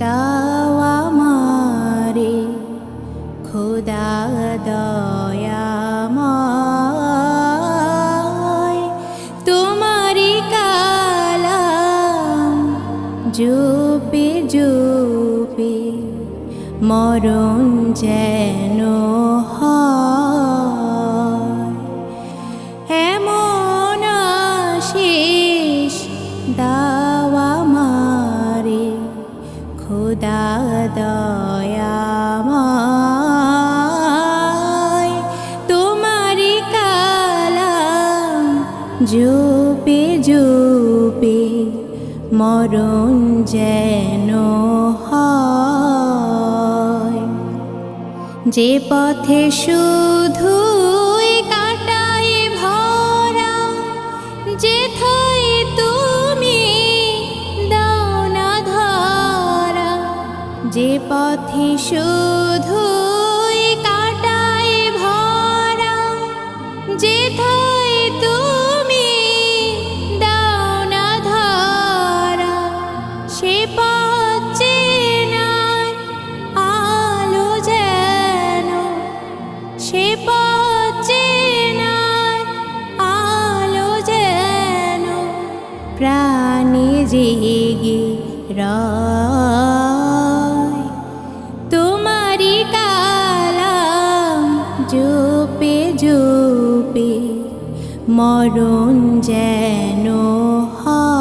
দাও আমারে খোদা দয়াময়, তোমারি কালাম জপে জপে মরণ যেন হয়। এমন আশিস দাও আমারে খোদা দয়াময়, তোমারি কালাম জপে জপে মরণ যেন হয়। যে পথে শুধুই কাটায় ভরা, যেথায় তুমি দাও না ধরা। যে পথে শুধুই কাটায় ভরা, যেথায় তুমি দাও না ধরা। সে পথ চেনার আলো যেন, সে পথ চেনার আলো যেন প্রাণে জেগে রয়। তোমারি কালাম জপে জপে মরণ যেন হয়।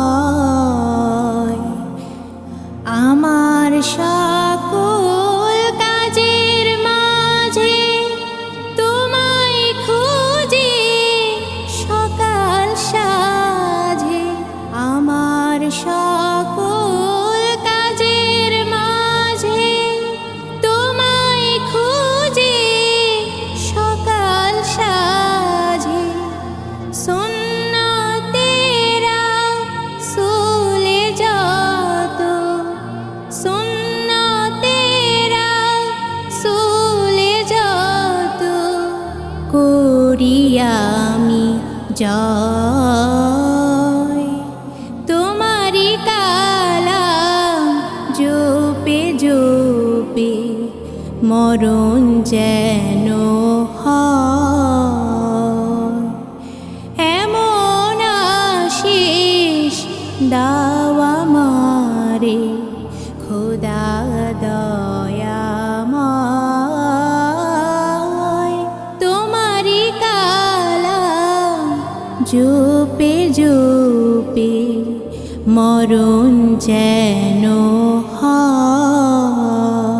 আমার সকল কাজের মাঝে তোমায় খুঁজি সকাল সাঁঝে। আমার সকল কাজের মাঝে তোমায় খুঁজি সকাল সাঁঝে। সুন্নতেরা সুলে যত, সুন্নতেরা সুলে যত করি আমি জয়। তোমারি কালাম জপে জপে মরণ যেন হয়। এমন আশিস দাও আমারে খোদা দয়াময়, তোমারি কালাম জপে জপে মরণ যেন হয়।